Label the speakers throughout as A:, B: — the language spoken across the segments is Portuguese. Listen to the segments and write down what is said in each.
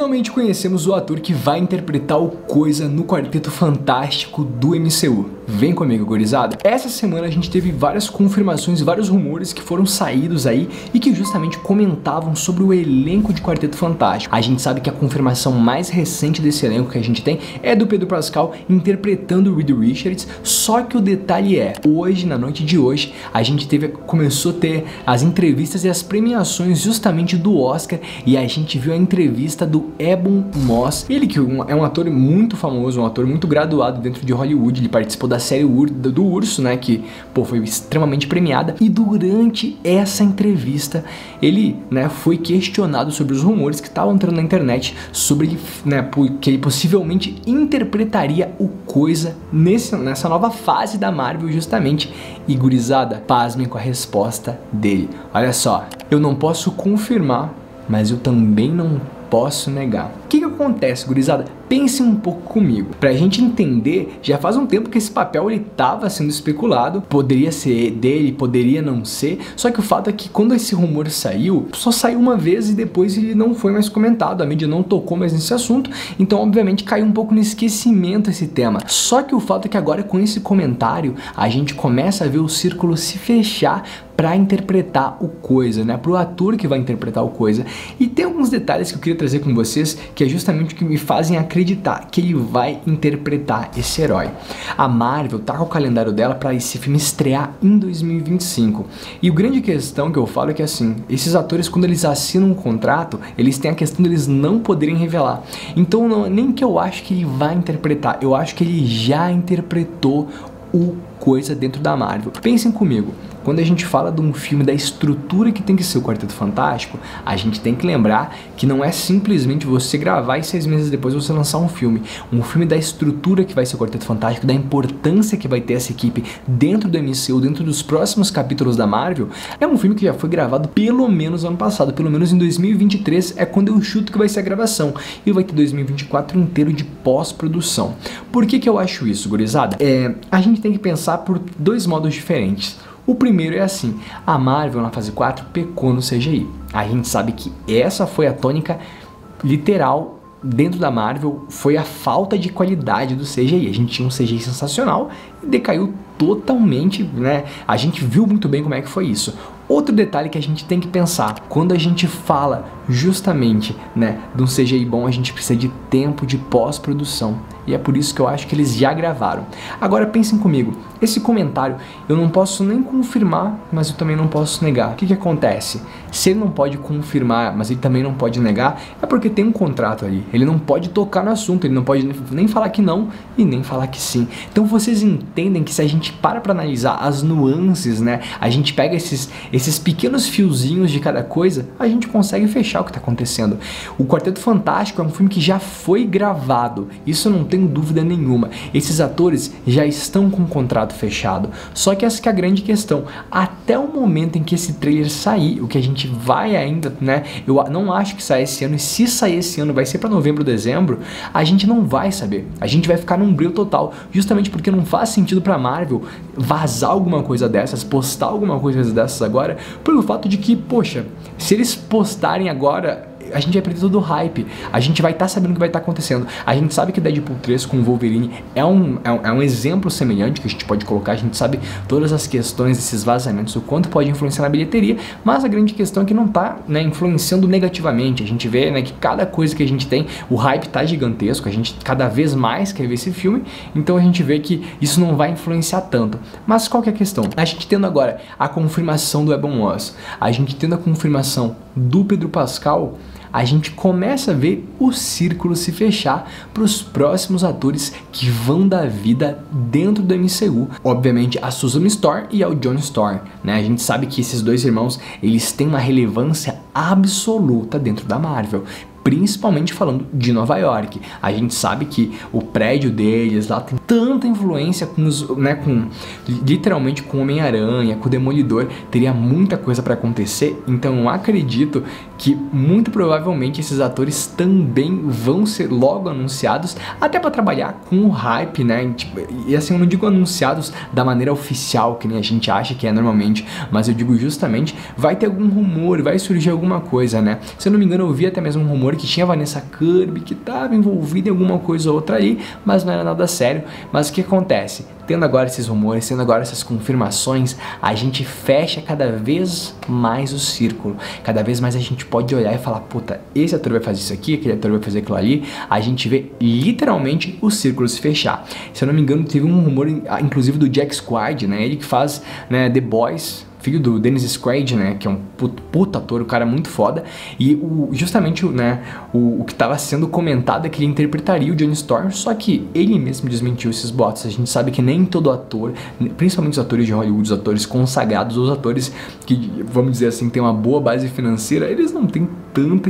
A: Finalmente conhecemos o ator que vai interpretar o Coisa no Quarteto Fantástico do MCU. Vem comigo, gurizada. Essa semana a gente teve várias confirmações e vários rumores que foram saídos aí e que justamente comentavam sobre o elenco de Quarteto Fantástico. A gente sabe que a confirmação mais recente desse elenco que a gente tem é do Pedro Pascal interpretando o Reed Richards, só que o detalhe é, hoje, na noite de hoje, a gente começou a ter as entrevistas e as premiações justamente do Oscar e a gente viu a entrevista do Ebon Moss, ele que é um ator muito famoso, um ator muito graduado dentro de Hollywood, ele participou da série do Urso, né, que foi extremamente premiada, e durante essa entrevista ele, né, foi questionado sobre os rumores que estavam entrando na internet sobre, né, que ele possivelmente interpretaria o Coisa nessa nova fase da Marvel justamente, e gurizada, pasmem com a resposta dele. Olha só, eu não posso confirmar, mas eu também não posso negar. O que acontece, gurizada? Pense um pouco comigo. Pra gente entender, já faz um tempo que esse papel ele tava sendo especulado, poderia ser dele, poderia não ser, só que o fato é que quando esse rumor saiu, só saiu uma vez e depois ele não foi mais comentado, a mídia não tocou mais nesse assunto, então obviamente caiu um pouco no esquecimento esse tema. Só que o fato é que agora com esse comentário, a gente começa a ver o círculo se fechar para interpretar o Coisa, né, pro ator que vai interpretar o Coisa. E tem alguns detalhes que eu queria trazer com vocês, que é justamente o que me fazem acreditar que ele vai interpretar esse herói. A Marvel tá com o calendário dela para esse filme estrear em 2025. E a grande questão que eu falo é que assim, esses atores quando eles assinam um contrato, eles têm a questão deles não poderem revelar. Então não é nem que eu acho que ele vai interpretar, eu acho que ele já interpretou o Coisa dentro da Marvel. Pensem comigo, quando a gente fala de um filme, da estrutura que tem que ser o Quarteto Fantástico, a gente tem que lembrar que não é simplesmente você gravar e 6 meses depois você lançar um filme. Um filme da estrutura que vai ser o Quarteto Fantástico, da importância que vai ter essa equipe dentro do MCU, dentro dos próximos capítulos da Marvel, é um filme que já foi gravado pelo menos ano passado, pelo menos em 2023 é quando eu chuto que vai ser a gravação, e vai ter 2024 inteiro de pós-produção. Por que eu acho isso, gurizada? A gente tem que pensar por dois modos diferentes. O primeiro é assim, a Marvel na fase 4 pecou no CGI. A gente sabe que essa foi a tônica literal dentro da Marvel, foi a falta de qualidade do CGI. A gente tinha um CGI sensacional e decaiu totalmente, né? A gente viu muito bem como é que foi isso. Outro detalhe que a gente tem que pensar, quando a gente fala justamente, né, de um CGI bom, a gente precisa de tempo de pós-produção. E é por isso que eu acho que eles já gravaram. Agora pensem comigo, esse comentário eu não posso nem confirmar, mas eu também não posso negar. O que acontece? Se ele não pode confirmar, mas ele também não pode negar, é porque tem um contrato ali. Ele não pode tocar no assunto, ele não pode nem falar que não e nem falar que sim. Então vocês entendem que se a gente para analisar as nuances, né, a gente pega esses pequenos fiozinhos de cada coisa, a gente consegue fechar o que está acontecendo. O Quarteto Fantástico é um filme que já foi gravado, isso eu não tenho dúvida nenhuma. Esses atores já estão com o contrato fechado, só que essa que é a grande questão. Até o momento em que esse trailer sair, o que a gente vai ainda, né, eu não acho que saia esse ano, e se sair esse ano vai ser para novembro, dezembro, a gente não vai saber. A gente vai ficar num breu total, justamente porque não faz sentido para Marvel vazar alguma coisa dessas, postar alguma coisa dessas agora, pelo fato de que, poxa, se eles postarem agora, a gente vai perder todo o hype, a gente vai estar sabendo o que vai estar acontecendo. A gente sabe que Deadpool 3 com o Wolverine é um exemplo semelhante que a gente pode colocar, a gente sabe todas as questões desses vazamentos, o quanto pode influenciar na bilheteria, mas a grande questão é que não está, né, influenciando negativamente. A gente vê, né, que cada coisa que a gente tem, o hype tá gigantesco, a gente cada vez mais quer ver esse filme, então a gente vê que isso não vai influenciar tanto. Mas qual que é a questão? A gente tendo agora a confirmação do Ebon Moss, a gente tendo a confirmação do Pedro Pascal, a gente começa a ver o círculo se fechar para os próximos atores que vão dar vida dentro do MCU. Obviamente a Susan Storr e ao John Storr, né? A gente sabe que esses dois irmãos, eles têm uma relevância absoluta dentro da Marvel, principalmente falando de Nova York. A gente sabe que o prédio deles lá tem tanta influência com literalmente com o Homem-Aranha, com o Demolidor, teria muita coisa para acontecer, então eu acredito que muito provavelmente esses atores também vão ser logo anunciados, até para trabalhar com o hype, né? E assim, eu não digo anunciados da maneira oficial, que nem a gente acha que é normalmente, mas eu digo justamente, vai ter algum rumor, vai surgir alguma coisa, né? Se eu não me engano, eu vi até mesmo um rumor rumor que tinha a Vanessa Kirby, que estava envolvida em alguma coisa ou outra ali, mas não era nada sério. Mas o que acontece? Tendo agora esses rumores, tendo agora essas confirmações, a gente fecha cada vez mais o círculo. Cada vez mais a gente pode olhar e falar, puta, esse ator vai fazer isso aqui, aquele ator vai fazer aquilo ali. A gente vê literalmente o círculo se fechar. Se eu não me engano, teve um rumor, inclusive do Jack Quaid, né? Ele que faz, né, The Boys, filho do Dennis Quaid, né, que é um puta ator, um cara muito foda, e justamente, né, o que estava sendo comentado é que ele interpretaria o Johnny Storm, só que ele mesmo desmentiu esses boatos. A gente sabe que nem todo ator, principalmente os atores de Hollywood, os atores consagrados, os atores que, vamos dizer assim, têm uma boa base financeira, eles não têm tanto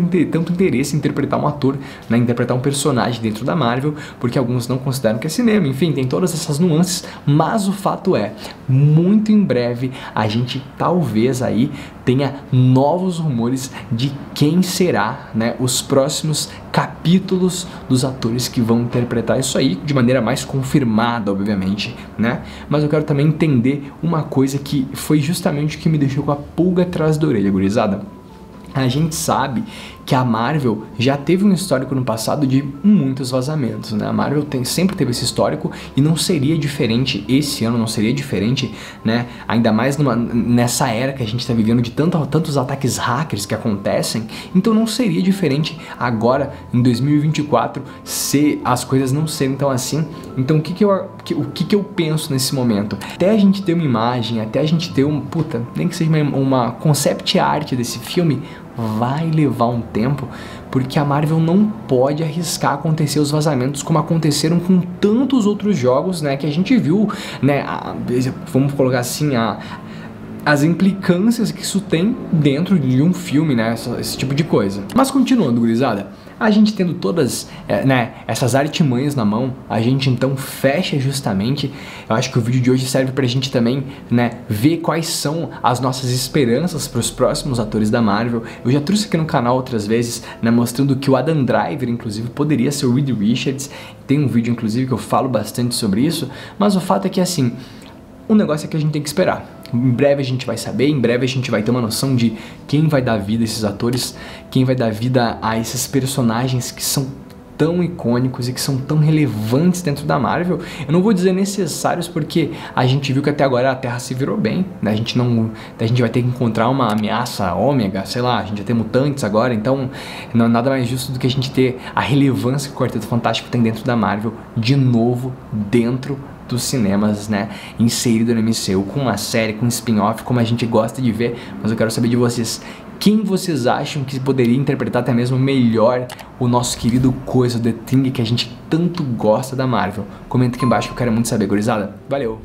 A: interesse em interpretar um ator, né, interpretar um personagem dentro da Marvel, porque alguns não consideram que é cinema, enfim, tem todas essas nuances, mas o fato é, muito em breve a gente talvez aí tenha novos rumores de quem será, né, os próximos capítulos dos atores que vão interpretar isso aí de maneira mais confirmada, obviamente, né? Mas eu quero também entender uma coisa que foi justamente o que me deixou com a pulga atrás da orelha, gurizada. A gente sabe que a Marvel já teve um histórico no passado de muitos vazamentos, né? A Marvel sempre teve esse histórico e não seria diferente esse ano, não seria diferente, né? Ainda mais nessa era que a gente está vivendo de tantos ataques hackers que acontecem, então não seria diferente agora em 2024 se as coisas não serem tão assim. Então o que eu penso nesse momento? Até a gente ter uma imagem, até a gente ter nem que seja uma concept art desse filme, vai levar um tempo, porque a Marvel não pode arriscar acontecer os vazamentos como aconteceram com tantos outros jogos, né, que a gente viu, né, vamos colocar assim, as implicâncias que isso tem dentro de um filme, né, esse tipo de coisa. Mas continuando, gurizada, a gente tendo todas, né, essas artimanhas na mão, a gente então fecha justamente. Eu acho que o vídeo de hoje serve pra gente também, né, ver quais são as nossas esperanças para os próximos atores da Marvel. Eu já trouxe aqui no canal outras vezes, né, mostrando que o Adam Driver, inclusive, poderia ser o Reed Richards. Tem um vídeo, inclusive, que eu falo bastante sobre isso, mas o fato é que, assim, o negócio é que a gente tem que esperar. Em breve a gente vai saber, em breve a gente vai ter uma noção de quem vai dar vida a esses atores, quem vai dar vida a esses personagens que são tão icônicos e que são tão relevantes dentro da Marvel. Eu não vou dizer necessários, porque a gente viu que até agora a Terra se virou bem, né? A gente vai ter que encontrar uma ameaça ômega, sei lá, a gente vai ter mutantes agora, então não é nada mais justo do que a gente ter a relevância que o Quarteto Fantástico tem dentro da Marvel, de novo dentro dos cinemas, né, inserido no MCU, com uma série, com um spin-off, como a gente gosta de ver. Mas eu quero saber de vocês, quem vocês acham que poderia interpretar até mesmo melhor o nosso querido coisa, The Thing, que a gente tanto gosta da Marvel? Comenta aqui embaixo que eu quero muito saber, gurizada. Valeu!